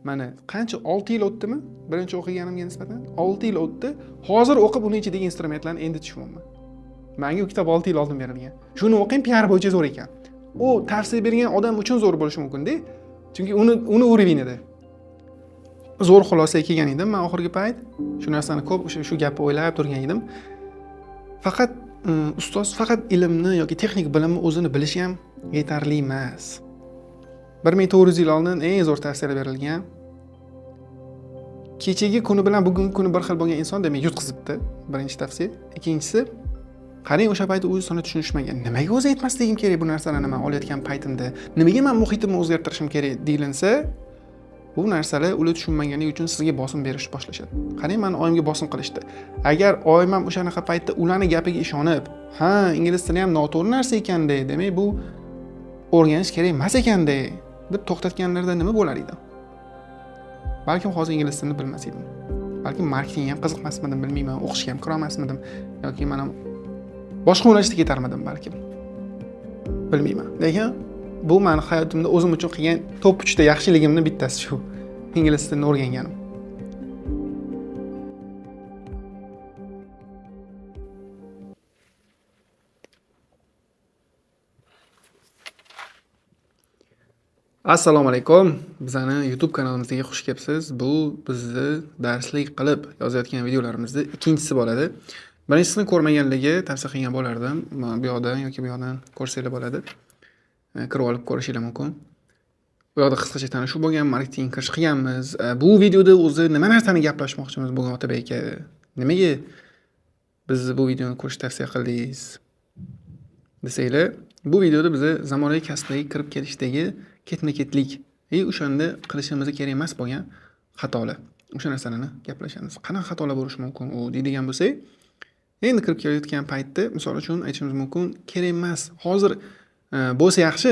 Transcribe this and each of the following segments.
mana qancha 6 yil o'tdimi? Birinchi o'qiganimga nisbatan 6 yil o'tdi. Hozir o'qib uni ichidagi instrumentlarni endi tushunyapman. Menga u kitob 6 yil oldin berilgan. Shuni o'qing, PR bo'yicha zo'r ekan. U tavsiya bergan odam uchun zo'r bo'lishi mumkin-da. Chunki uni urinida. Zo'r xulosaga kelgan edim men oxirgi payt. Shu narsani ko'p shu gapni o'ylab turgan edim. Faqat ustoz faqat ilmni yoki texnik bilimni o'zini bilishi ham yetarli emas. 1400 yil oldin eng zo'r tavsiyalar berilgan. Kechagi kuni bilan bugungi kuni bir xil bo'lgan inson demak yutqizibdi. Birinchi tavsiya. Ikkinchisi, qarang o'sha paytda u insonni tushunishmagan. Nimaga o'zi aytmasligim kerak bu narsalarni men olayotgan paytimda? Nimaga men muhitimni o'zgartirishim kerak deyilinsa, bu narsalar ular tushunmaganligi uchun sizga bosim berishni boshlashadi. Qarang, meni oyimga bosim qilishdi. Agar oyim ham o'shanaqa paytda ularning gapiga ishonib, ha, ingliz tili ham noto'g'ri narsa ekanda, demak bu o'rganish kerak emas ekanda deb to'xtatganlarda nima bo'lar edi? Balkim hozir ingliz tilini bilmas edim. Balkim marketingga ham qiziqmasmidim, bilmayman, o'qishga ham kira olmasmidim yoki men ham boshqa yo'nalishda ketarmidim balkim. Bilmayman. Lekin bu meni hayotimda o'zim uchun qilgan top 3 ta yaxshiligimni bittasi shu. Ingliz tilini o'rganganim. Assalomu alaykum. Bizning YouTube kanalimizga xush kelibsiz. Bu bizni darslik qilib yozayotgan videolarimizning ikkinchisi bo'ladi. Birinchisini ko'rmaganligi tavsiya qilgan bo'lardim. Bu yoqdan yoki bu yoqdan ko'rsanglar bo'ladi. Kirib olib ko'rishingiz mumkin. Bu yoqda qisqacha tanishib bo'lgan marketing kirish qilganmiz. Bu videoda o'zi nima narsani gaplashmoqchimiz bugun Otabek aka? Nimaga biz bu videoni ko'rish tavsiya qildingiz? Desanglar, bu videoda biz zamonaviy kasblarga kirib kelishdagi ketma-ketlik o'shanda qilishimiz kerak emas bo'lgan xatolar. O'sha narsalarni gaplashamiz. Qanaqa xatolar bo'lishi mumkin u deydigan bo'lsak, endi kirib kelayotgan paytda, misol uchun aytishimiz mumkin, kerak emas. Hozir bo'lsa yaxshi.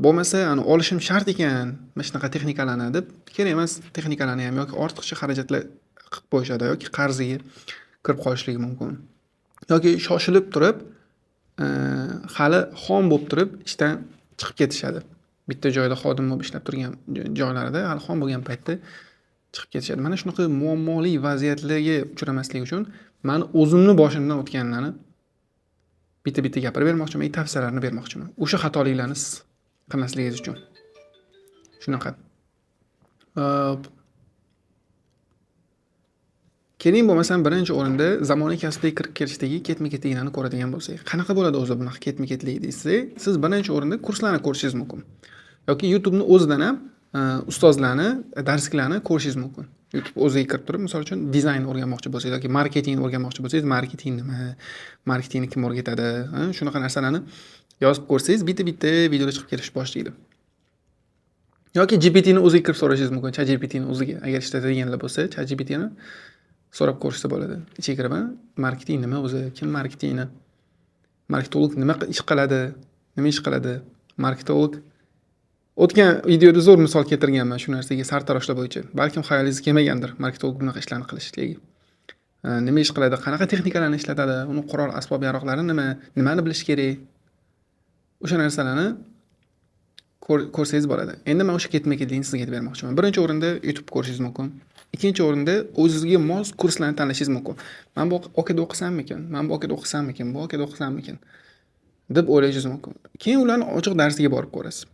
Bo'lmasa, olishim shart ekan, mana shunaqa texnikalarni deb, kerak emas texnikalarni ham yoki ortiqcha xarajatlar qilib qo'yishadi yoki qarziga kirib qolishligi mumkin. Yoki shoshilib turib, hali xom bo'lib turib, ishdan chiqib ketishadi. Bitta joyda xodim bo'lib ishlab turgan joylarida hali xom bo'lgan paytda chiqib ketishadi. Mana shunaqa muammoli vaziyatlarga uchramaslik uchun men o'zimni boshimdan o'tganlarni bitta gapirib bermoqchiman, tavsiyalarni bermoqchiman. O'sha xatoliklarni siz qilmasligingiz uchun. Shunaqa. Keling bo'lmasam birinchi o'rinda zamonaviy kasbga kirib kelishdagi ketma-ketliklarni ko'radigan bo'lsak, qanaqa bo'ladi o'zi bunaqa ketma-ketlik desak, siz birinchi o'rinda kurslarni ko'rishingiz mumkin. Yoki YouTube'ni o'zidan ham ustozlarni, darsliklarni ko'rishingiz mumkin. YouTube o'ziga kirib turib, misol uchun dizayn o'rganmoqchi bo'lsangiz yoki marketingni o'rganmoqchi bo'lsangiz, marketing nima, marketingni kim o'rgatadi, shunaqa narsalarni yozib ko'rsangiz, bitta videoda chiqib kelish boshlaydi. Yoki GPTni o'ziga kirib so'rashingiz mumkin, ChatGPTni o'ziga, agar ishlatadiganlar bo'lsa, ChatGPTni so'rab ko'rishsa bo'ladi. Ichiga kirib, marketing nima o'zi, kim marketingni, marketolog nima ish qiladi, marketolog. O'tgan videoda zo'r misol keltirganman shu narsaga sartaroshlar bo'yicha. Balkim xayolingizga kelmagandir marketolog bunaqa ishlarni qilishligi. Nima ish qiladi, qanaqa texnikalarni ishlatadi, uni qurol asbob yaroqlari nimani bilish kerak. O'sha narsalarni ko'rsangiz bo'ladi. Endi men o'sha ketma-ketlikni sizga aytib bermoqchiman. Birinchi o'rinda YouTube ko'rishingiz mumkin. Ikkinchi o'rinda o'zingizga mos kurslarni tanlashingiz mumkin. Men bu OKda o'qisammikin, bu OKda o'qisammikin deb o'ylashingiz mumkin. Keyin ularni ochiq darsiga borib ko'rasiz.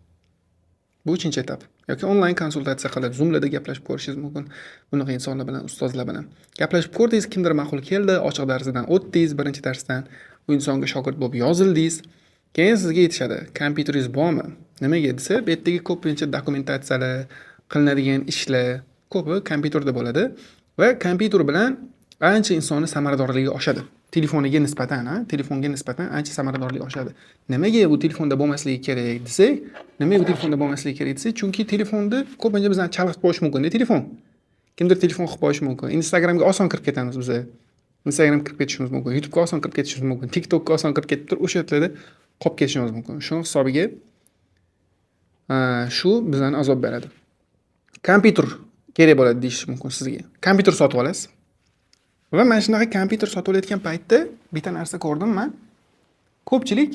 Bu uchinchi etap. Yoki onlayn konsultatsiya qilib, Zoom'larda gaplashib ko'rishingiz mumkin. Bunaqa insonlar bilan, ustozlar bilan. Gaplashib ko'rdingiz, kimdir ma'qul keldi, ochiq darsidan o'tdingiz, birinchi darsdan u insonga shogird bo'lib yozildingiz. Keyin sizga aytishadi, kompyuteringiz bormi? Nimaga desa, bu yerdagi ko'pincha dokumentatsiyalar, qilinadigan ishlar ko'pi kompyuterda bo'ladi va kompyuter bilan ancha insonni samaradorligi oshadi. Telefonga nisbatan ancha samaradorligi oshadi. Nimaga bu telefonda bo'lmasligi kerak desak, chunki telefonda ko'pincha bizdan chalg'itib qo'yish mumkin-da telefon. Kimdir telefon qilib qo'yishi mumkin. Instagramga oson kirib ketamiz biz. Instagram kirib ketishimiz mumkin, YouTube'ga oson kirib ketishimiz mumkin, TikTok'ga oson kirib ketib turib, o'sha yerlarda qolib ketishimiz mumkin. Shuning hisobiga shu bizdan azob beradi. Kompyuter kerak bo'ladi deyish mumkin sizga. Kompyuter sotib olasiz. Va mana shunaqa kompyuter sotib olayotgan paytda bitta narsa ko'rdim men. Ko'pchilik,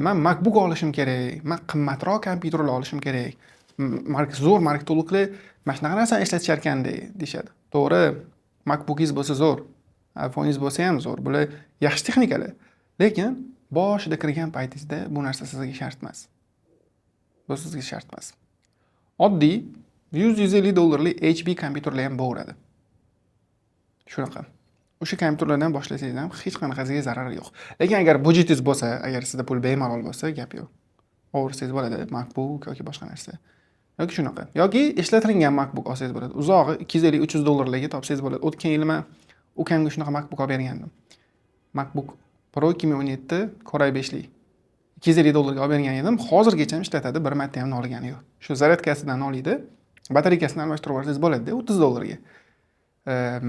men MacBook olishim kerak, men qimmatroq kompyuterlar olishim kerak. zo'r marketologlar mana shunaqa narsani ishlatisharkan deyishadi. To'g'ri, MacBookingiz bo'lsa zo'r, iPhone'ingiz bo'lsa ham zo'r. Bular yaxshi texnikalar. Lekin boshida kirgan paytingizda bu narsa sizga shart emas. Bu sizga shart emas. Oddiy $100-150 HP kompyuterlar ham bo'laveradi. Shunaqa. O'sha kompyuterlardan boshlasangiz ham hech qanaqasiga zarari yo'q. Lekin agar budjetingiz bo'lsa, agar sizda pul bemalol bo'lsa, gap yo'q. O'g'irsangiz bo'ladi, MacBook yoki boshqa narsa. Yoki shunaqa. Yoki ishlatilgan MacBook olsangiz bo'ladi. Uzog'i $250-300 topsangiz bo'ladi. O'tgan yili men ukamga shunaqa MacBook olib bergandim. MacBook Pro 2017 Core i5lik. $250 olib bergan edim. Hozirgacha ham ishlatadi, bir marta ham olgani yo'q. Shu zaryadkasidan oladi, batareykasini almashtirib yuborsangiz bo'ladi-da $30 ga.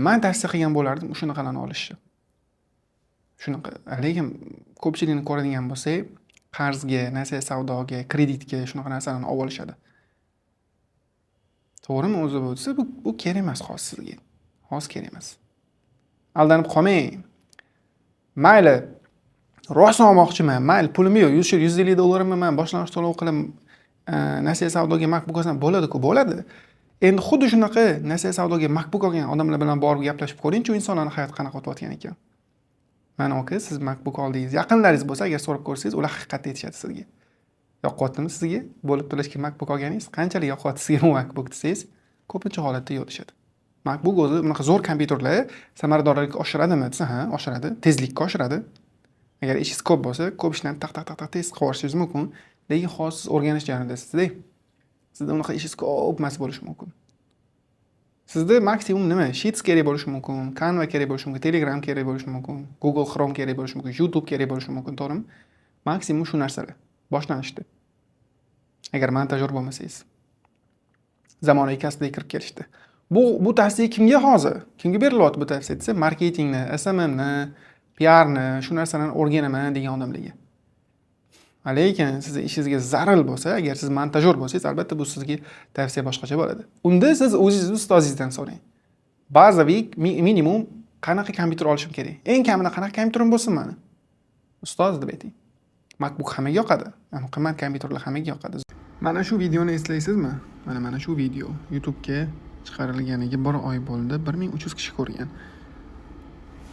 Men tavsiya qilgan bo'lardim shunaqalarni olishni. Shunaqa. Lekin ko'pchilikni ko'radigan bo'lsak, qarzga, nasiya savdoga, kreditga shunaqa narsalarni olib olishadi. To'g'rimi o'zi bo'lsa, bu kerak emas xos sizga. Xos kerak emas. Aldanib qolmang. Mayli, rost olmoqchiman, mayli pulim yo'q, $100-150 men boshlang'ich to'lov qilib nasiya savdoga MacBook olsam bo'ladi-ku, bo'ladi. Endi xuddi shunaqa nasiya savdoga MacBook olgan odamlar bilan borib gaplashib ko'ring-chi, u insonlarning hayoti qanaqa o'tayotgan ekan. Mana aka, siz MacBook oldingiz, yaqinlaringiz bo'lsa, agar so'rab ko'rsangiz, ular haqiqatni aytishadi sizga. Yoqyaptimi sizga? Bo'lib turishga MacBook olganingiz, qanchalik yoqyapti sizga bu MacBook desangiz, ko'pincha holatda yo'q deshadi. MacBook o'zi bunaqa zo'r kompyuterlar samaradorlikni oshiradimi desa, ha, oshiradi, tezlikni oshiradi. Agar ishingiz ko'p bo'lsa, ko'p ishlarni taq tez qilib yuborishingiz mumkin, lekin hozir siz o'rganish jarayonidasiz-da. Sizda unaqa ishingiz ko'p emas bo'lishi mumkin. Sizda maksimum nima? Sheets kerak bo'lishi mumkin, Canva kerak bo'lishi mumkin, Telegram kerak bo'lishi mumkin, Google Chrome kerak bo'lishi mumkin, YouTube kerak bo'lishi mumkin, to'g'rimi? Maksimum shu narsalar boshlanishdi. Agar montajyor bo'lmasangiz, zamonaviy kasbga kirib kelishdi. Bu tavsiya kimga hozir? Kimga berilyapti bu tavsiya desa, marketingni, SMMni, PRni, shu narsalarni o'rganaman degan odamlarga. Lekin sizning ishingizga zarur bo'lsa, agar siz montajyor bo'lsangiz, albatta bu sizga tavsiya boshqacha bo'ladi. Unda siz o'zingiz ustozingizdan so'rang. Bazaviy minimum qanaqa kompyuter olishim kerak? Eng kamida qanaqa kompyuterim bo'lsin meni? Ustoz deb ayting. MacBook hammaga yoqadi. Qimmat kompyuterlar hammaga yoqadi. Mana shu videoni eslaysizmi? Mana shu video YouTube'ga chiqarilganiga 1 oy bo'ldi, 1300 kishi ko'rgan.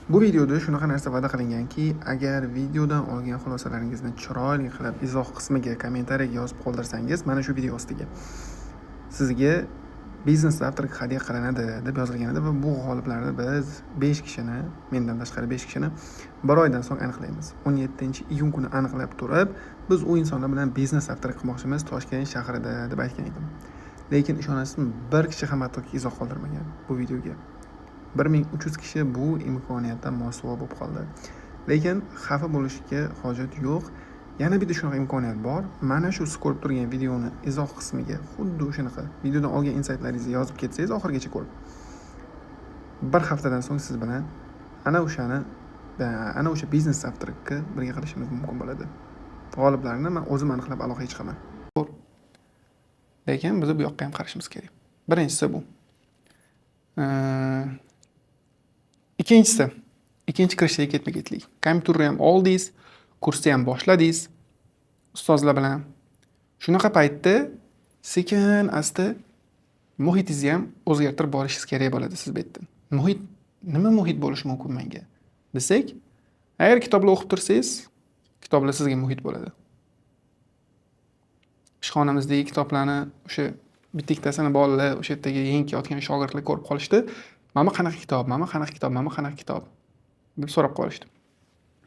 Bu videoda shunaqa narsa va'da qilinganki, agar videodan olgan xulosalaringizni chiroyli qilib izoh qismiga, kommentariyaga yozib qoldirsangiz, mana shu video ostiga sizga biznes daftarga hadya qilinadi deb yozilgan edi va bu g'oliblarni biz 5 kishini, mendan tashqari 5 kishini 1 oydan so'ng aniqlaymiz. 17-iyun kuni aniqlab turib, biz u insonlar bilan biznes daftari qilmoqchimiz Toshkent shahrida deb aytgan edim. Lekin ishonasizmi, bir kishi ham hattoki izoh qoldirmagan bu videoga. 1300 kishi bu imkoniyatdan mosuvo bo'lib qoldi. Lekin xafa bo'lishga hojat yo'q. Yana bitta shunaqa imkoniyat bor. Mana shu siz ko'rib turgan videoni izoh qismiga xuddi o'shanaqa videodan olgan insightlaringizni yozib ketsangiz oxirigacha ko'rib. Bir haftadan so'ng siz bilan ana o'sha biznes daftarga birga qilishimiz mumkin bo'ladi. G'oliblarni men o'zim aniqlab aloqaga chiqaman. Lekin biz bu yoqqa ham qarashimiz kerak. Birinchisi bu. Ikkinchi kirishga ketma-ketlik. Kompyuterni ham oldingiz, kursni ham boshladingiz ustozlar bilan. Shunaqa paytda sekin asta muhitingizni ham o'zgartirib borishingiz kerak bo'ladi siz bu yerda. Nima muhit bo'lishi mumkin menga desak, agar kitoblar o'qib tursangiz, kitoblar sizga muhit bo'ladi. Ishxonamizdagi kitoblarni o'sha bitta-ikkitasini bolalar o'sha yerdagi yangi yotgan shogirdlar ko'rib qolishdi. Mana qanaqa kitob deb so'rab qolishdi.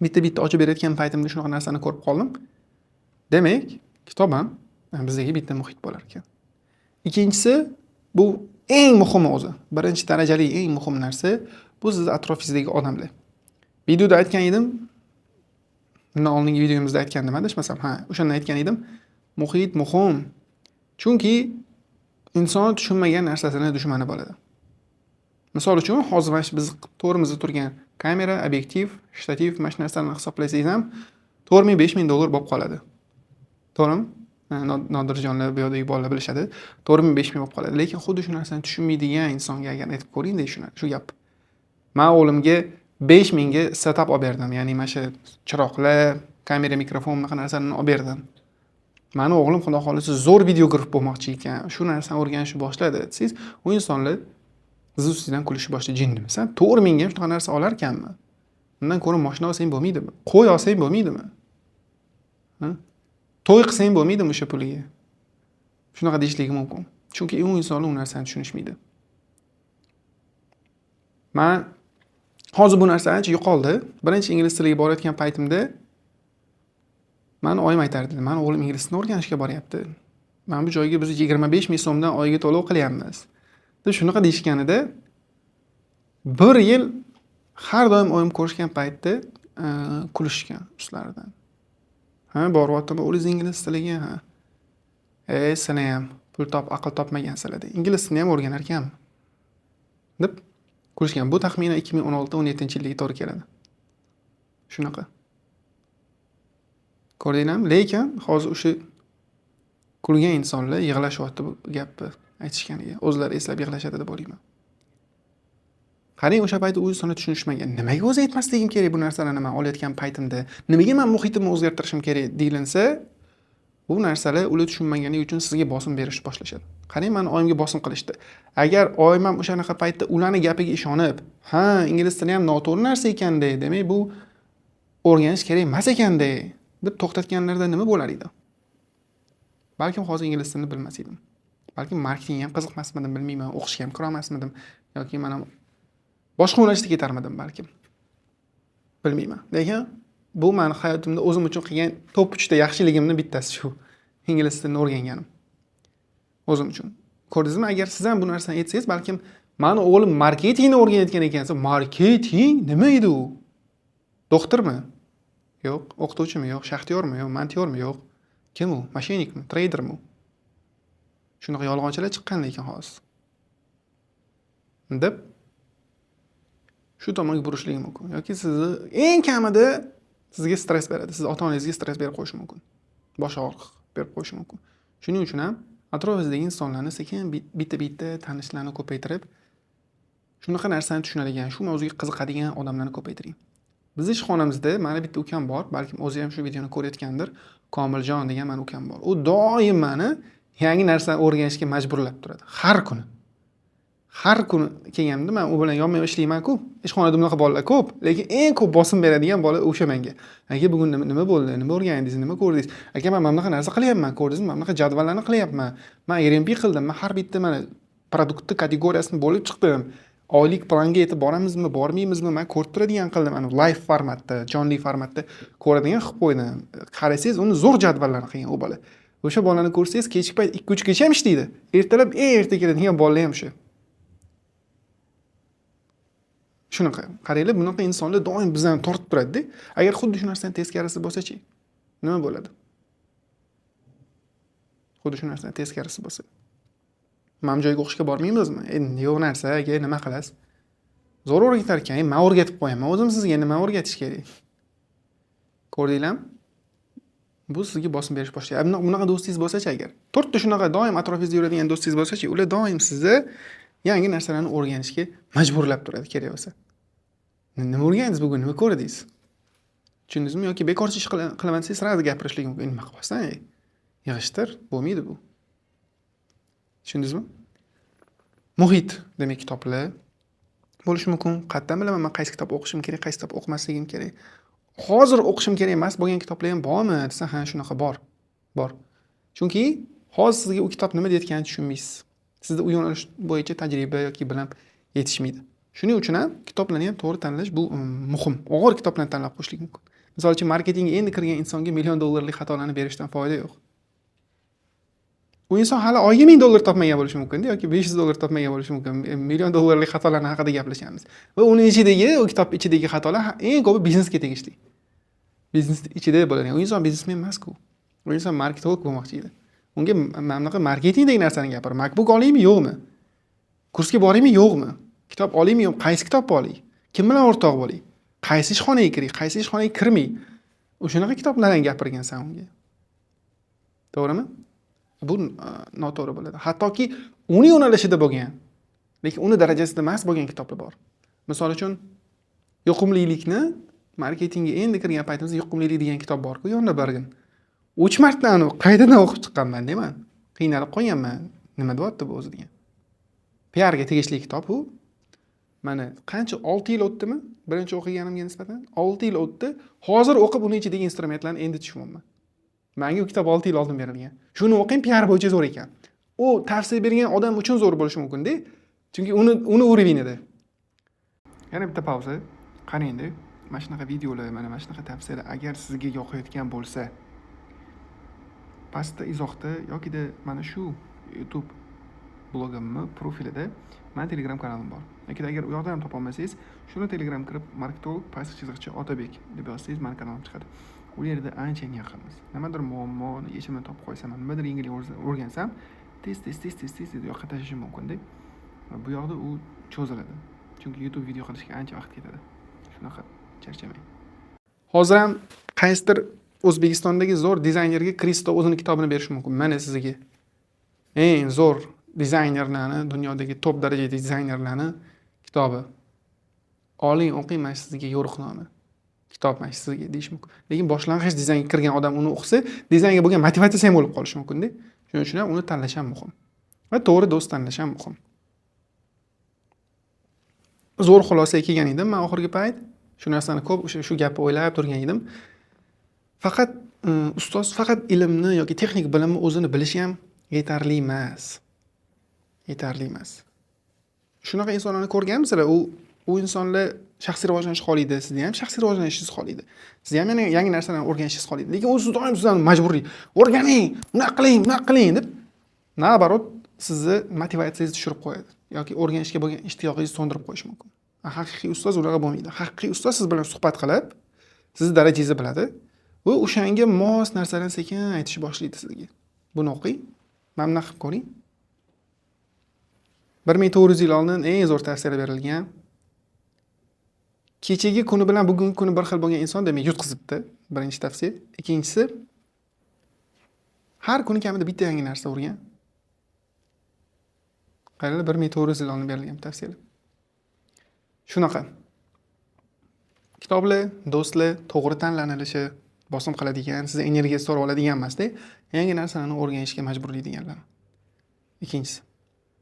Bitta ochib berayotgan paytimda shunaqa narsani ko'rib qoldim. Demak, kitob ham bizga bitta muhit bo'lar ekan. Ikkinchisi, bu eng muhimi o'zi. Birinchi darajali eng muhim narsa bu siz atrofingizdagi odamlar. Videoda aytgan edim. Bundan oldingi videomizda aytgandim, adashmasam, o'shanda aytgan edim. Muhit muhim. Chunki inson tushunmagan narsasini dushmani bo'ladi. Misol uchun, hozir biz to'g'rimizda turgan kamera, obyektiv, shtativ, mana shu narsalarni hisoblasangiz ham $4,000-5,000 bo'lib qoladi. To'g'rimi? Nodirjonlar bu yerdagi bolalar bilishadi. $4,000-5,000 bo'lib qoladi. Lekin xuddi shu narsani tushunmaydigan insonga agar aytib ko'ring-da shu gap. Men o'g'limga 5,000 ga setup olib berdim. Ya'ni mana shu chiroqlar, kamera, mikrofon bunaqa narsalarni olib berdim. Mani o'g'lim xudo xohlasa zo'r videograf bo'lmoqchi ekan, shu narsani o'rganishni boshladi desangiz, u insonlar siz ustidan kulishni boshladi. Jinnimi? San 4 mingga ham shunaqa narsa olarkanmi? Undan ko'ra mashina olsang bo'lmaydimi? Qo'y olsang bo'lmaydimi? Ha? To'y qilsang bo'lmaydimi o'sha puliga? Shunaqa deyishligi mumkin. Chunki u insonlar u narsani tushunishmaydi. Men hozir bu narsa ancha yo'qoldi. Birinchi ingliz tiliga borayotgan paytimda mani oyim aytardi, "Mani o'g'lim ingliz tilini o'rganishga boryapti. Mana bu joyga biz 25 ming so'mdan oyiga to'lov qilyapmiz." deb shunaqa deyishganida 1 yil har doim oyim ko'rishgan paytda kulishgan ustlaridan. Ha, boryaptimi o'g'lingiz ingliz tiliga? Ha. Sizlar ham pul aql topmagansizlar. Ingliz tilini ham o'rganar ekanmi? deb kulishgan. Bu taxminan 2016-17-yilga to'g'ri keladi. Shunaqa. Ko'rdinglarmi? Lekin hozir o'sha kulgan insonlar yig'lashyapti bu gapni aytishganiga. O'zlari eslab yig'lashadi deb o'ylayman. Qarang, o'sha paytda u insonni tushunishmagan. Nimaga o'zi aytmasligim kerak bu narsalarni men olayotgan paytimda? Nimaga men muhitimni o'zgartirishim kerak deyilinsa, bu narsalar ular tushunmaganligi uchun sizga bosim berishni boshlashadi. Qarang, meni oyimga bosim qilishdi. Agar oyim ham o'shanaqa paytda ularning gapiga ishonib, "Ha, ingliz tili ham noto'g'ri narsa ekanda, demak bu o'rganish kerak emas ekanda" deb to'xtatganlarda nima bo'lar edi? Balkim hozir ingliz tilini bilmas edim. Balkim marketingga ham qiziqmasmidim, bilmayman, o'qishga ham kira olmasmidim yoki mana boshqa yo'nalishda ketarmidim balkim. Bilmayman. Lekin bu meni hayotimda o'zim uchun qilgan top 3 ta yaxshiligimning bittasi shu. Ingliz tilini o'rganganim. O'zim uchun. Ko'rdingizmi? Agar siz ham bu narsani aytsangiz, balkim meni o'g'lim marketingni o'rganayotgan ekansa, marketing nima edi u? Doktormi? Yo'q. O'qituvchimi? Yo'q. Shaxtyormi? Yo'q. Montyormi? Yo'q. Kim u? Mashinikmi? Tradermi? Shunaqa yolg'onchilar chiqqan lekin hozir. deb shu tomonga burishligi mumkin. Yoki sizni eng kamida sizga stress beradi. Siz ota-onangizga stress berib qo'yishi mumkin. Bosh og'riq berib qo'yishi mumkin. Shuning uchun ham atrofingizdagi insonlarni sekin bitta-bitta tanishlarni ko'paytirib, shunaqa narsani tushunadigan, shu mavzuga qiziqadigan odamlarni ko'paytiring. Bizning ishxonamizda mana bitta ukam bor, balkim o'zi ham shu videoni ko'rayotgandir. Komiljon degan meni ukam bor. U doim meni yangi narsani o'rganishga majburlab turadi. Har kuni kelganimda men u bilan yonma-yon ishlayman-ku. Ishxonada bunaqa bolalar ko'p, lekin eng ko'p bosim beradigan bola o'sha menga. Aka, bugun nima bo'ldi? Nima o'rgandingiz? Nima ko'rdingiz? Aka, men mana bunaqa narsa qilyapman, ko'rdingizmi? Mana bunaqa jadvallarni qilyapman. Men RMP qildim. Men har bitta mana produktni kategoriyasini bo'lib chiqdim. Oylik planga yetib boramizmi, bormaymizmi? Men ko'rib turadigan qildim. Ana live formatda, jonli formatda ko'radigan qilib qo'ydim. Qarasangiz, uni zo'r jadvallarni qilgan u bola. O'sha bolani ko'rsangiz, kechki payt 2-3 gacha ham ishlaydi. Ertalab erta keladigan bolalar ham shu. Shunaqa. Qaranglar, bunaqa insonlar doim bizdan tortib turadi-da. Agar xuddi shu narsaning teskarisi bo'lsa-chi, nima bo'ladi? Xuddi shu narsaning teskarisi bo'lsa. Mana joyga o'qishga bormaymizmi? Yo'q narsa, aka, nima qilasiz? Zo'r o'rgatar ekan, men o'rgatib qo'yaman. O'zim sizga nima o'rgatish kerak? Ko'rdinglarmi? Bu sizga bosim berish boshlaydi. Bunaqa do'stingiz bo'lsa-chi agar, 4 ta shunaqa doim atrofingizda yuradigan do'stingiz bo'lsa-chi, ular doim sizni yangi narsalarni o'rganishga majburlab turadi kerak bo'lsa. Nima o'rgandingiz bugun? Nima ko'rdingiz? Tushundingizmi? Yoki bekorchi ish qilaman desangiz, sразу gapirishlik mumkin. Nima qilasan? Yig'ishtir, bo'lmaydi bu. Tushundingizmi? Muhit demak kitoblar bo'lishi mumkin. Qayerdan bilaman men qaysi kitob o'qishim kerak, qaysi kitob o'qimasligim kerak? Hozir o'qishim kerak emas bo'lgan kitoblar ham bormi desa, ha, shunaqa bor. Chunki hozir sizga u kitob nima deyotganini tushunmaysiz. Sizda u yo'nalish bo'yicha tajriba yoki bilim yetishmaydi. Shuning uchun ham kitoblarni ham to'g'ri tanlash bu muhim. Og'ir kitoblarni tanlab qo'yishlik mumkin. Misol uchun marketingga endi kirgan insonga $1 million xatolarni berishdan foyda yo'q. U inson hali oyiga $1000 topmagan bo'lishi mumkin yoki $500 topmagan bo'lishi mumkin. $1 million xatolarni haqida gaplashamiz. Va uning ichidagi, u kitob ichidagi xatolar eng ko'pi biznesga tegishli. Biznes ichida bo'ladigan. U inson biznesmen emas-ku. U inson marketolog bo'lmoqchi edi. Unga mana bunaqa marketingdagi narsani gapir. MacBook olaymi, yo'qmi? Kursga boraymi, yo'qmi? Kitob olaymi, yo'q? Qaysi kitobni olay? Kim bilan o'rtoq bo'ling? Qaysi ishxonaga kiring? Qaysi ishxonaga kirmay? O'shanaqa kitoblardan gapirgansan unga. To'g'rimi? Bu noto'g'ri bo'ladi. Hattoki uni yo'nalishida bo'lgan, lekin uni darajasida emas bo'lgan kitoblar bor. Misol uchun, yuqumlilikni marketingga endi kirgan paytimizda yuqumlilik degan kitob bor-ku, yonda birgin. 3 marta qaytadan o'qib chiqqanman deyman. Qiynalib qolganman. Nima deyapti bu o'zi degan. PRga tegishli kitob bu. Mana qancha 6 yil o'tdimi? Birinchi o'qiganimga nisbatan 6 yil o'tdi. Hozir o'qib uni ichidagi instrumentlarni endi tushunyapman. Menga bu kitob 6 yil oldin berilgan. Shuni o'qing, PR bo'yicha zo'r ekan. U tavsiya bergan odam uchun zo'r bo'lishi mumkin-da. Chunki uni urevinida. Yana bitta pauza. Qarang endi. Mana shunaqa videolar, mana shunaqa tavsiyalar agar sizga yoqayotgan bo'lsa, pastda izohda yokida mana shu YouTube blogimni profilida meni Telegram kanalim bor. Yoki agar u yoqdan ham topa olmasangiz, shuni Telegram kirib marketolog pastki chiziqcha Otabek deb yozsangiz meni kanalim chiqadi. U yerda ancha yaqinmiz. Nimadir muammoni yechimini topib qo'ysam, nimadir ingliz o'rgansam, tez yoqqa tashishim mumkin-da. Bu yoqda u cho'ziladi. Chunki YouTube video qilishga ancha vaqt ketadi. Shunaqa charchamang. Hozir ham qaysidir O'zbekistondagi zo'r dizaynerga Kristo o'zini kitobini berish mumkin. Mana sizga. Eng zo'r dizaynerlarni, dunyodagi top darajadagi dizaynerlarni kitobi. Oling, o'qing, mana sizga yo'riqnoma. Kitob mana sizga deyish mumkin. Lekin boshlang'ich dizaynga kirgan odam uni o'qisa, dizaynga bo'lgan motivatsiya ham bo'lib qolishi mumkin-da. Shuning uchun ham uni tanlash ham muhim. Va to'g'ri do'st tanlash ham muhim. Zo'r xulosaga kelgan edim men oxirgi payt. Shu narsani ko'p shu gapni o'ylab turgan edim. Faqat ustoz faqat ilmni yoki texnik bilimni o'zini bilishi ham yetarli emas. Shunaqa insonlarni ko'rganmisizlar? U insonlar shaxsiy rivojlanish xohlaydi, sizda ham shaxsiy rivojlanishingiz xohlaydi. Sizda ham yangi narsalarni o'rganishingiz xohlaydi. Lekin o'zi doim sizlarni majburiy o'rganing, bunaqa qiling deb nabarot sizni motivatsiyangizni tushirib qo'yadi yoki o'rganishga bo'lgan ishtiyoqingizni so'ndirib qo'yishi mumkin. Haqiqiy ustoz unaqa bo'lmaydi. Haqiqiy ustoz siz bilan suhbat qilib, sizni darajangizni biladi va o'shanga mos narsalarni sekin aytishni boshlaydi sizga. Buni o'qing, mana bunaqa qilib ko'ring. 1400 yil oldin eng zo'r tavsiyalar berilgan. Kechagi kuni bilan bugungi kuni bir xil bo'lgan inson demak yutqizibdi. Birinchi tavsiya. Ikkinchisi, har kuni kamida bitta yangi narsa o'rgan. Qaranglar, 1400 yil oldin berilgan tavsiyalar. Shunaqa. Kitoblar, do'stlar, to'g'ri tanlanilishi, bosim qiladigan, sizni energiya so'rab oladigan emasda, yangi narsalarni o'rganishga majburlaydiganlar. Ikkinchisi.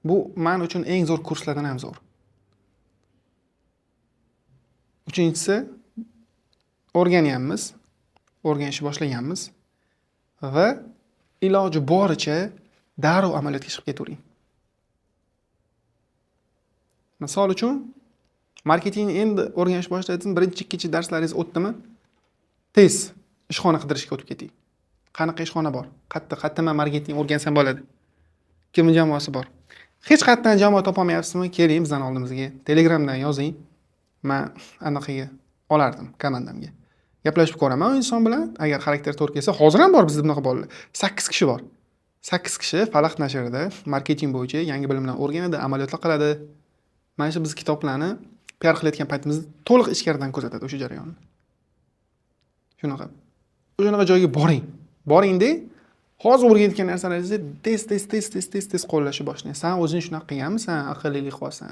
Bu men uchun eng zo'r kurslardan ham zo'r. Uchinchisi, o'rganyapmiz, o'rganishni boshlaganmiz va iloji boricha darrov amaliyotga chiqib ketavering. Misol uchun, marketingni endi o'rganishni boshladingiz, birinchi ikkinchi darslaringiz o'tdimi? Tez ishxona qidirishga o'tib keting. Qanaqa ishxona bor? Qayerdan marketing o'rgansam bo'ladi? Kimning jamoasi bor? Hech qayerdan jamoa topa olmayapsizmi? Keling bizning oldimizga. Telegramdan yozing. Men anaqaga olardim komandamga. Gaplashib ko'raman u inson bilan. Agar xarakter to'g'ri kelsa, hozir ham bor bizda bunaqa bolalar. 8 kishi bor. 8 kishi Falaq nashrida marketing bo'yicha yangi bilimlar o'rganadi, amaliyotlar qiladi. Mana shu biz kitoblarni PR qilayotgan paytimizda to'liq ichkaridan kuzatadi o'sha jarayonni. Shunaqa joyga boring. Boringda hozir o'rganayotgan narsalaringizni tez qo'llashni boshlang. Sen o'zing shunaqa qilganmisan, aqlli qilyapsan.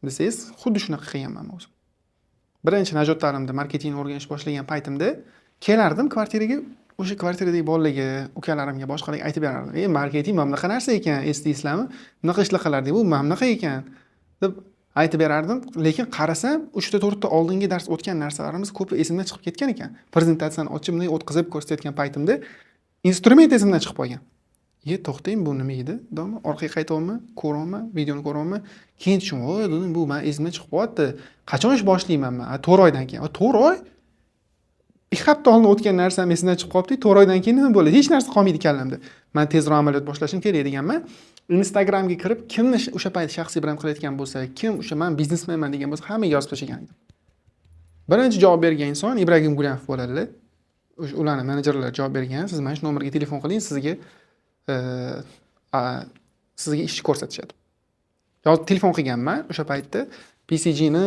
Desangiz, xuddi shunaqa qilganman o'zim. Birinchi najotlarimda marketingni o'rganishni boshlagan paytimda kelardim kvartiraga, o'sha kvartiradagi bolalarga, ukalarimga, boshqalarga aytib berardim. Marketing mana bunaqa narsa ekan, eslaysizlarmi? Bunaqa ishlar qilardik, bu mana bunaqa ekan deb aytib berardim. Lekin qarasam, 3-4 ta oldingi dars o'tgan narsalarimiz ko'pi esimdan chiqib ketgan ekan. Prezentatsiyani ochib, bunday o'tkazib ko'rsatayotgan paytimda instrument esimdan chiqib qolgan. To'xtang, bu nima edi? Orqaga qaytyapman, ko'ryapman, videoni ko'ryapman. Keyin tushundim, bu men esimdan chiqib qolyapti. Qachon ish boshlayman men? 4 oydan keyin. 4 oy? 2 hafta oldin o'tgan narsam esimdan chiqib qolibdi. 4 oydan keyin nima bo'ladi? Hech narsa qolmaydi kallamda. Men tezroq amaliyot boshlashim kerak deganman. Instagramga kirib, kimni o'sha payt shaxsiy brend qilayotgan bo'lsa, kim o'sha men biznesmenman degan bo'lsa, hammaga yozib tashlagan edim. Birinchi javob bergan inson Ibragim Gulanov bo'ladi. Ularning menejerlari javob bergan. Siz mana shu nomerga telefon qiling, sizga ishni ko'rsatishadi. Yozib telefon qilganman o'sha paytda PCG ni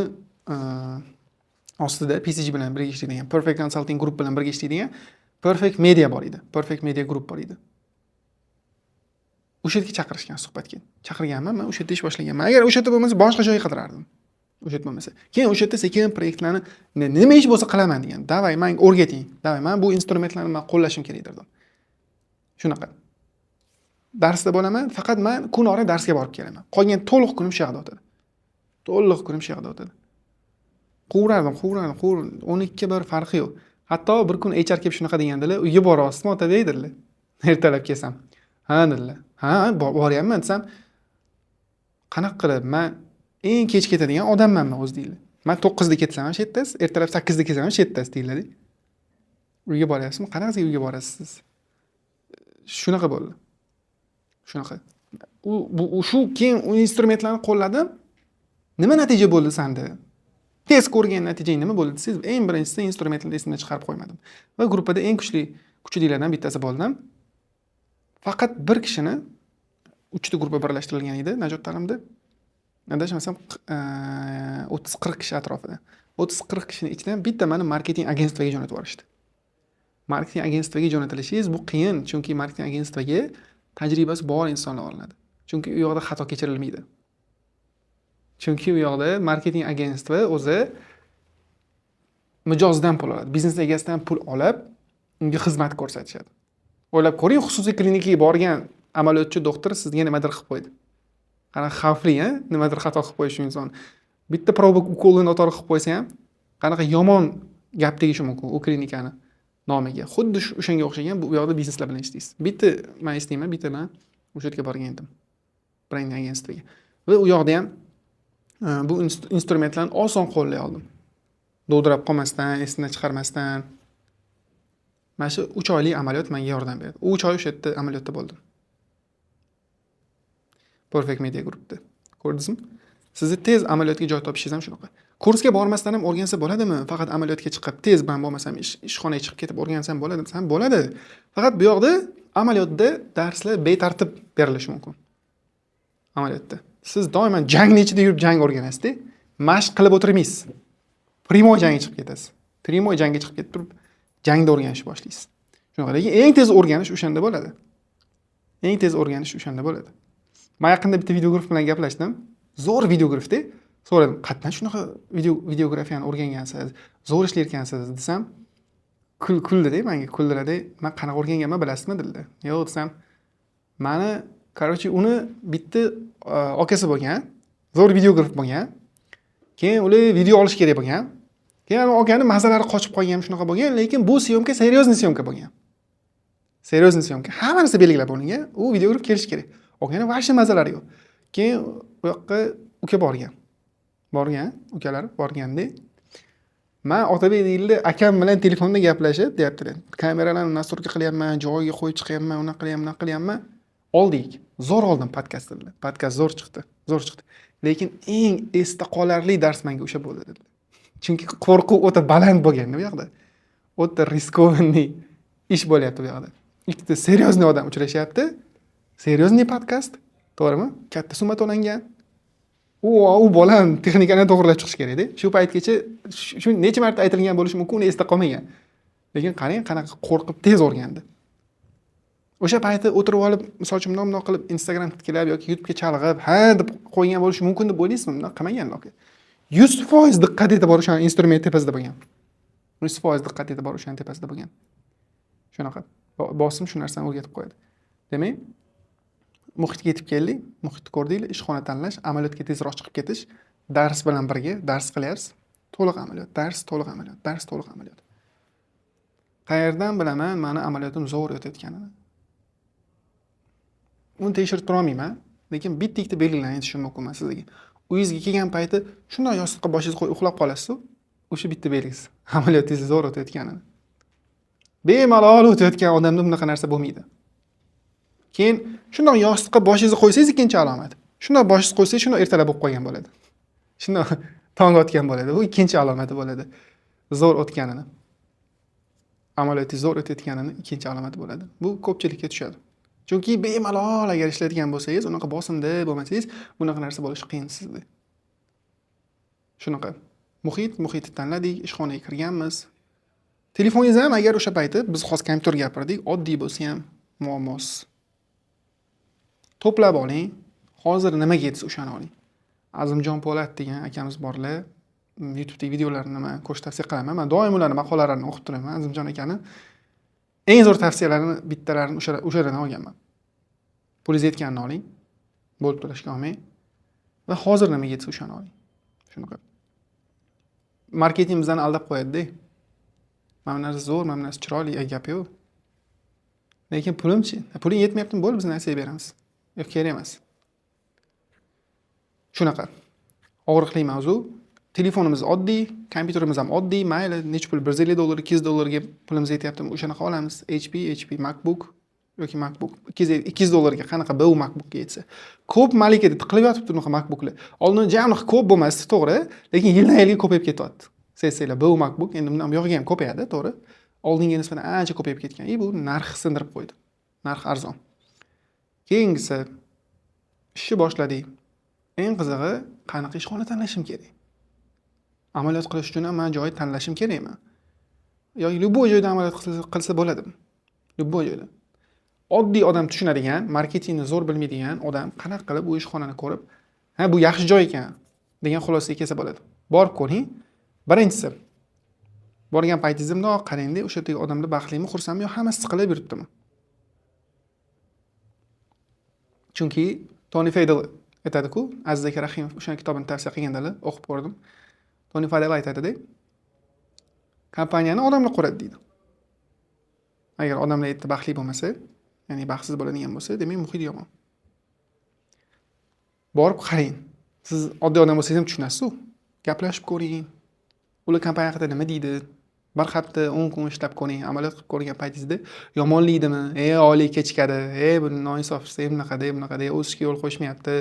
ostida PCG bilan birga ishlaydigan, Perfect Consulting Group bilan birga ishlaydigan Perfect Media bor edi. Perfect Media Group bor edi. O'sha yerga chaqirishgan suhbatga. Chaqirganman, men o'sha yerda ish boshlaganman. Agar o'sha yerda bo'lmasa, boshqa joyga qidirardim. O'sha yerda bo'lmasa. Keyin o'sha yerda sekin proyektlarni nima ish bo'lsa qilaman degan. Davay, menga o'rgating. Davay, men bu instrumentlarni men qo'llashim kerak dedim. Shunaqa. Darsda bo'laman, faqat men kun ora darsga borib kelaman. Qolgan to'liq kunim shu yoqda o'tadi. To'liq kunim shu yoqda o'tadi. Quvradim. 12 bir farqi yo'q. Hatto bir kun HR kelib shunaqa degandilar, uyga boryapsizmi ota deydilar. Ertalab kelsam. Ha dedilar. Ha, boryapman desam, qanaqa qilib men eng kech ketadigan odammanmi o'zi deydi. Men 9 da ketsam ham shetdasiz, ertalab 8 da kelsam ham shetdasiz deyiladi. Uyga boryapsizmi? Qanaqasiga uyga borasiz? Shunaqa bo'ldi. Shunaqa. Shu keyin u instrumentlarni qo'lladim. Nima natija bo'ldi sanda? Tez ko'rgan natija nima bo'ldi desangiz, eng birinchisi instrumentlarni esimdan chiqarib qo'ymadim. Va gruppada eng kuchlilardan bittasi bo'ldim. Faqat bir kishini 3 ta gruppa birlashtirilgan edi Najot ta'limda. Adashmasam 30-40 kishi atrofida. 30-40 kishining ichidan bitta meni marketing agentstviga jo'natib yuborishdi. Marketing agentstviga jo'natilishingiz bu qiyin, chunki marketing agentstviga tajribasi bor insonlar olinadi. Chunki u yoqda xato kechirilmaydi. Chunki u yoqda marketing agentstvi o'zi mijozdan pul oladi. Biznes egasidan pul olib, unga xizmat ko'rsatishadi. O'ylab ko'ring, xususiy klinikaga borgan amaliyotchi doktor sizga nimadir qilib qo'ydi. Qanaqa xavfli, nimadir xato qilib qo'yish inson. Bitta probok ukolni noto'g'ri qilib qo'ysa ham, qanaqa yomon gap tegishi mumkin u klinikani nomiga. Xuddi o'shanga o'xshagan bu yoqda bizneslar bilan ishlaysiz. Bitta men istayman, bitta men o'sha yerga borgan edim. Branding agentstviga. Va u yoqda ham bu instrumentlarni oson qo'llay oldim. Dovdirab qolmasdan, esdan chiqarmasdan. Mana shu 3 oylik amaliyot menga yordam berdi. 3 oy o'sha yerda amaliyotda bo'ldim. Perfect Media Groupda. Ko'rdingizmi? Sizni tez amaliyotga joy topishingiz ham shunaqa. Kursga bormasdan ham o'rgansa bo'ladimi? Faqat amaliyotga chiqib, tez ben bo'lmasam ishxonaga chiqib ketib o'rgansam bo'ladimi? Ham bo'ladi. Faqat bu yoqda amaliyotda darslar betartib berilishi mumkin. Amaliyotda. Siz doimo jangning ichida yurib jang o'rganasiz-da. Mashq qilib o'tirmaysiz. Primoy jangga chiqib ketasiz. Primoy jangga chiqib ketib turib jangda o'rganishni boshlaysiz. Shunaqa. Lekin eng tez o'rganish o'shanda bo'ladi. Eng tez o'rganish o'shanda bo'ladi. Men yaqinda bitta videograf bilan gaplashdim. Zo'r videografda. So'radim, qatdan shunaqa videografiyani o'rgangansiz, zo'r ishlayotgansiz desam, kuldi-da menga, kuldilar-da. Men qanaqa o'rganganman bilasizmi dedilar. Yo'q desam, meni uni bitta akasi bo'lgan, zo'r videograf bo'lgan. Keyin ular video olish kerak bo'lgan. Keyin akani mazalari qochib qolgan shunaqa bo'lgan, lekin bu syomka seriozniy syomka bo'lgan. Seriozniy syomka. Hamma narsa belgilab olingan. U videograf kelish kerak. Akani vashni mazalari yo'q. Keyin u yoqqa uka borgan, ukalar borganda, men Otabek deyildi, akam bilan telefonda gaplashib, deyaptilar. Kameralarni nasturga qilyapman, joyiga qo'yib chiqyapman, unaqa qilyapman. Oldik. Zo'r oldim podkast dedilar. Podkast zo'r chiqdi. Lekin eng esda qolarli dars menga o'sha bo'ldi dedilar. Chunki qo'rquv o'ta baland bo'lgan bu yoqda. O'ta riskovanniy ish bo'lyapti bu yoqda. Ikkita seryozni odam uchrashyapti. Seryozni podkast, to'g'rimi? Katta summa to'langan. U bolam texnikani to'g'rilab chiqish kerak-da. Shu paytgacha shu necha marta aytilgan bo'lishi mumkin, uni esda qolmagan. Lekin qarang, qanaqa qo'rqib tez o'rgandi. O'sha payti o'tirib olib, misol-uchun bundoq qilib Instagram tiklab yoki YouTube'ga chalg'ib, ha deb qo'ygan bo'lishi mumkin deb o'ylaysizmi? Bundoq qilmagan loki. 100% diqqat etib bor o'sha instrument tepasida bo'lgan. 100% diqqat etib bor o'sha tepasida bo'lgan. Shunaqa. Bosim shu narsani o'rgatib qo'yadi. Demak, muhitga yetib keldik, muhitni ko'rdinglar, ishxona tanlash, amaliyotga tezroq chiqib ketish, dars bilan birga dars qilyapsiz. To'liq amaliyot, dars to'liq amaliyot. Qayerdan bilaman meni amaliyotim zo'r o'tayotganini? Uni tekshirib tura olmayman, lekin bitta-ikkita belgilarni aytishim mumkin sizga. Uyingizga kelgan payti shunday yostiqqa boshingizni qo'yib uxlab qolasiz-ku, o'sha bitta belgisi. Amaliyotingiz zo'r o'tayotganini. Bemalol o'tayotgan odamda bunaqa narsa bo'lmaydi. Keyin shunday yostiqqa boshingizni qo'ysangiz ikkinchi alomat. Shunday boshingizni qo'ysangiz shunday ertalab bo'lib qolgan bo'ladi. Shunday tong otgan bo'ladi. Bu ikkinchi alomati bo'ladi. Zo'r o'tganini. Amaliyotingiz zo'r o'tayotganini ikkinchi alomati bo'ladi. Bu ko'pchilikka tushadi. Chunki bemalol agar ishlaydigan bo'lsangiz, unaqa bosimda bo'lmasangiz, bunaqa narsa bo'lishi qiyin sizda. Shunaqa. Muhit tanladik, ishxonaga kirganmiz. Telefoningiz ham agar o'sha payti biz hozir kompyuter gapirdik, oddiy bo'lsa ham muammosiz. To'plab oling. Hozir nimaga yetsa o'shani oling. Azimjon Po'lat degan akamiz borlar. YouTube'dagi videolarini men ko'rishni tavsiya qilaman. Men doim ularning maqolalarini o'qib turaman. Azimjon akani eng zo'r tavsiyalarini bittalarini o'shalardan olganman. Pulingiz yetganini oling. Bo'lib to'lashga olmang. Va hozir nimaga yetsa o'shani oling. Shunaqa. Marketing bizani aldab qo'yadi-da. Mana bu narsa zo'r, mana bu narsa chiroyli, gap yo'q. Lekin pulimchi? Puling yetmayaptimi? Bo'ldi, biz narsa beramiz. Yo'q, kerak emas. Shunaqa. Og'riqli mavzu. Telefonimiz oddiy, kompyuterimiz ham oddiy, mayli, necha pul $150, $200 ga pulimiz yetyaptimi? O'shanaqa olamiz. HP, MacBook yoki MacBook $200 ga qanaqa bu MacBookga yetsa. Ko'p malikada tiqilib yotibdi bunaqa MacBooklar. Oldin jami ko'p bo'lmasdi, to'g'ri, lekin yildan-yilga ko'payib ketyapti. Sezsanglar, bu MacBook endi bundan buyog'iga ham ko'payadi, to'g'ri? Oldinga nisbatan ancha ko'payib ketgan. Bu narxi sindirib qo'ydi. Narx arzon. Keyingisi ishni boshladik. Eng qizig'i, qanaqa ishxona tanlashim kerak? Amaliyot qilish uchun ham men joy tanlashim kerakmi? Yoki любой joyda amaliyot qilsa bo'ladimi? Любой joyda. Oddiy odam tushunadigan, marketingni zo'r bilmaydigan odam qanaqa qilib bu ishxonani ko'rib, ha bu yaxshi joy ekan degan xulosaga kelsa bo'ladi. Borib ko'ring. Birinchisi, borgan paytingizda bundoq qarang-da, o'sha yerdagi odamlar baxtlimi, xursandmi yo hammasi siqilib yuribdimi? Chunki Tony Fadell aytadi-ku, Aziz aka Rahimov o'sha kitobini tavsiya qilganlar, o'qib ko'rdim. Tony Fadell aytadi-da, kompaniyani odamlar quradi deydi. Agar odamlar yerda baxtli bo'lmasa, ya'ni baxtsiz bo'ladigan bo'lsa, demak muhit yomon. Borib qarang. Siz oddiy odam bo'lsangiz ham tushunasiz-ku. Gaplashib ko'ring. Ular kompaniya haqida nima deydi? Bir hafta 10 kun ishlab ko'ring, amaliyot qilib ko'rgan paytingizda yomonlikdimi? Oylik kechikadi. Bu noinsof, bunaqada, o'sishga yo'l qo'yishmayapti.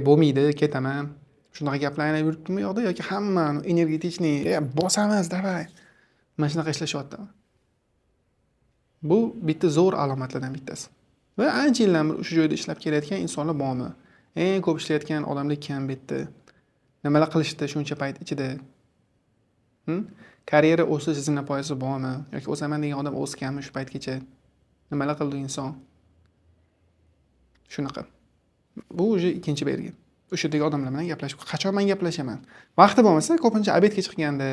Bo'lmaydi, ketaman. Shunaqa gaplar aylanib yuribdimi yo'qda yoki hammani energetichniy, bosamiz, davay. Mana shunaqa ishlashyapti. Bu bitta zo'r alomatlardan bittasi. Va ancha yildan beri o'sha joyda ishlab kelayotgan insonlar bormi? Eng ko'p ishlayotgan odamlar kim bitta? Nimalar qilishdi shuncha payt ichida? Karyera o'sish zinapoyasi bormi? Yoki o'saman degan odam o'sganmi shu paytgacha? Nimalar qildi inson? Shunaqa. Bu o'zi ikkinchi belgi. O'sha yerdagi odamlar bilan gaplashib, qachon men gaplashaman? Vaqti bo'lmasa, ko'pincha obedga chiqganda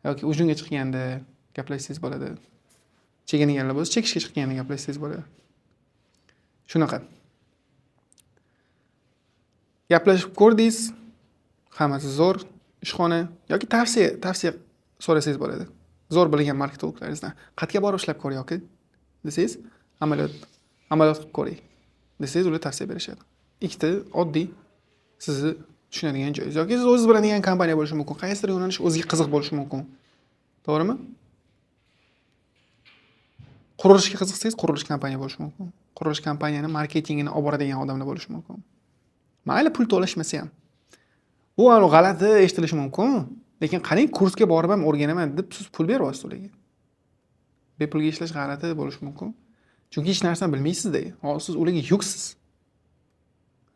yoki ujunga chiqganda gaplashsangiz bo'ladi. Chekinganlar bo'lsa, chekishga chiqqanda gaplashsangiz bo'ladi. Shunaqa. Gaplashib ko'rdingiz, hammasi zo'r, ishxona yoki tavsiya so'rasangiz bo'ladi. Zo'r bilgan marketologlaringizdan. Qayerga borib ishlab ko'ring yoki desangiz, amaliyot qilib ko'ring. Desangiz ular tavsiya berishadi. Ikkita oddiy sizni tushunadigan joy. Yoki siz o'zingiz biladigan kompaniya bo'lishi mumkin. Qaysidir yo'nalish o'ziga qiziq bo'lishi mumkin. To'g'rimi? Qurilishga qiziqsangiz, qurilish kompaniya bo'lishi mumkin. Qurilish kompaniyani marketingini olib boradigan odamlar bo'lishi mumkin. Mayli pul to'lashmasa ham. Bu anu g'alati eshitilishi mumkin, lekin qarang, kursga borib ham o'rganaman deb siz pul beryapsiz ularga. Bepulga ishlash g'alati bo'lishi mumkin. Chunki hech narsani bilmaysiz-da. Hozir siz ularga yuksiz.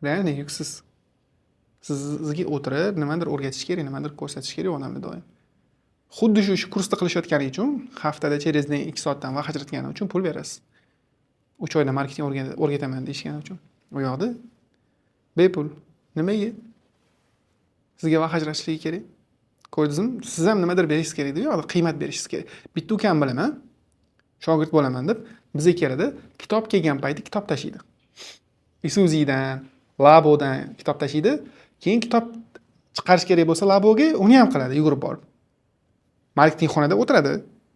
Realni yuksiz. Sizga o'tirib, nimadir o'rgatish kerak, nimadir ko'rsatish kerak odamlar doim. Xuddi shu kursda qilishayotganing uchun haftada через 2 soatdan vaqt ajratganing uchun pul berasiz. 3 oyda marketing o'rgataman deyishgani uchun. U yoqda bepul. Nimaga? Sizga vaqt ajratishligi kerak. Ko'rdingizmi? Siz ham nimadir berishingiz kerak edi, yo'qda qiymat berishingiz kerak. Bitta ukam bilaman, shogird bo'laman deb bizga keladi, kitob kelgan payti kitob tashiydi. Isuzidan, Labodan kitob tashiydi. Keyin kitob chiqarish kerak bo'lsa Laboga, uni ham qiladi, yugurib borib. Marketing xonada o'tiradi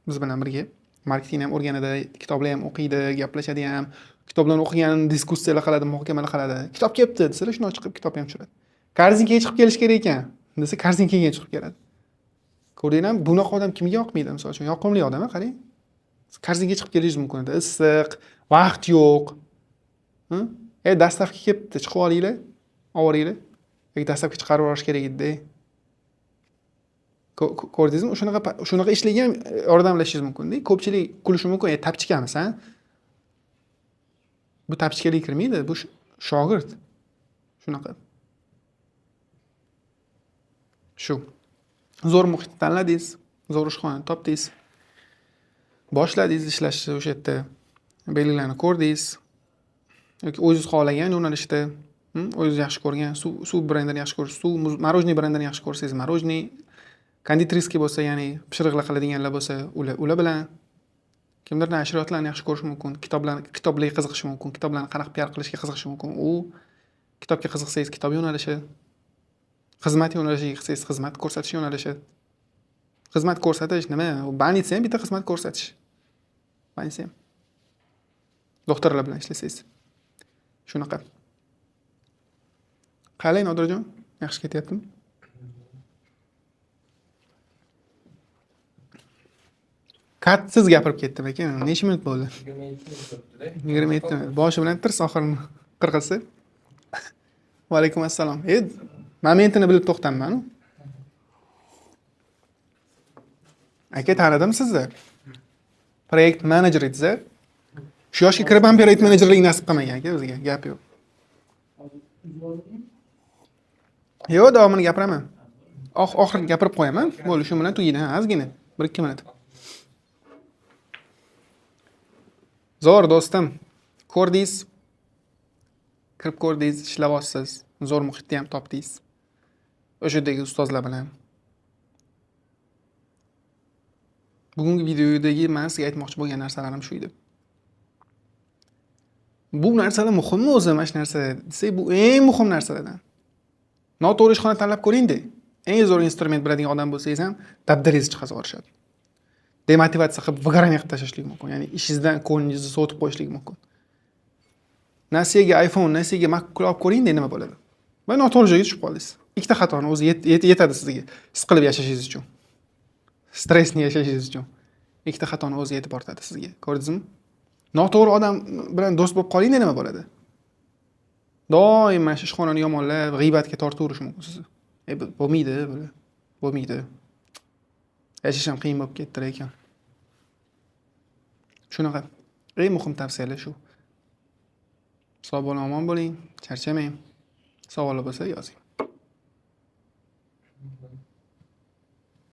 biz bilan birga. Marketingni ham o'rganadi, kitoblar ham o'qiydi, gaplashadi ham. Kitoblarni o'qigan, diskussiyalar qiladi, muhokamalar qiladi. Kitob kelibdi desa, shuni chiqib kitob ham tushiradi. Korzinkaga chiqib kelish kerak ekan desa, korzinkaga chiqib keladi. Ko'rdingizmi? Bunaqa odam kimga yoqmaydi, misol uchun? Yoqimli odam, qarang. Korzinkaga chiqib kelishingiz mumkin edi. Issiq, vaqt yo'q. Dastavka kelibdi, chiqib olinglar, olinglar. Yoki dastavka chiqarib olish kerak edi. Ko'rdingizmi? Shunaqa ishlarga ham yordamlashishingiz mumkin-da. Ko'pchilik kulishi mumkin, tapchikamiz, ha? Bu tapchikaga kirmaydi, bu shogird. Shunaqa. Shu. Zo'r muhit tanladingiz, zo'r ishxona topdingiz. Boshladingiz ishlashni o'sha yerda. Belgilarni ko'rdingiz. Yoki o'zingiz xohlagan yo'nalishda O'zingiz yaxshi ko'rgan suv brendini yaxshi ko'rsiz, morojniy brendini yaxshi ko'rsangiz, morojniy, konditeriskiy bo'lsa, ya'ni pishiriqlar qiladiganlar bo'lsa, ular bilan kimdir nashriyotlarni yaxshi ko'rishi mumkin, kitoblarga qiziqishi mumkin, kitoblarni qanaqa PR qilishga qiziqishi mumkin. U kitobga qiziqsangiz, kitob yo'nalishi, xizmat yo'nalishiga qiziqsangiz, xizmat ko'rsatish yo'nalishi. Xizmat ko'rsatish nima? Больница ham bitta xizmat ko'rsatish. Больница ham. Doktorlar bilan ishlasangiz. Shunaqa. Qalay Nodirjon? Yaxshi ketyaptimi? Katsiz gapirib ketdim aka. Necha minut bo'ldi? 27 minut. Boshi bilan tirs oxirini qirqilsa. Va alaykum assalom. Momentini bilib to'xtamman. Aka tanidim sizni. Proyekt menejer edsiz. Shu yoshga kirib ham proyekt menejerlik nasib qilmagan aka bizga. Gap yo'q. Yo'q, davomini gapiraman. Oxirgi gapirib qo'yaman. Bo'ldi, shu bilan tugaydi. Ozgina 1-2 minut. Zo'r do'stim. Ko'rdingiz. Kirib ko'rdingiz, ishlayapsiz. Zo'r muhitni ham topdingiz. O'shadagi ustozlar bilan. Bugungi videodagi men sizga aytmoqchi bo'lgan narsalarim shu edi. Bu narsalar muhimmi o'zi, mana shu narsa desak, bu eng muhim narsalardan. Noto'g'ri ishxona tanlab ko'ring-da. Eng zo'r instrument biladigan odam bo'lsangiz ham dabdarangizni chiqarib yuborishadi. Demotivatsiya qilib выгорание qilib tashlashlik mumkin. Ya'ni ishingizdan ko'nglingizni sovutib qo'yishlik mumkin. Nasiyaga iPhone, nasiyaga Mac olib ko'ring-da nima bo'ladi. Va noto'g'ri joyga tushib qoldingiz. Ikkita xatoni o'zi yetadi sizga. His qilib yashashingiz uchun. Stressni yashashingiz uchun. Ikkita xatoni o'zi yetib ortadi sizga. Ko'rdingizmi? Noto'g'ri odam bilan do'st bo'lib qolingda nima bo'ladi? Doim mana shu ishxonani yomonlab, g'iybatga tortaverish mumkin sizni. Bo'lmaydi, bular. Bo'lmaydi. Yashash ham qiyin bo'lib ketdi ekan. Shunaqa. Eng muhim tavsiyalar shu. Sog' bo'ling, omon bo'ling, charchamang. Savollar bo'lsa yozing.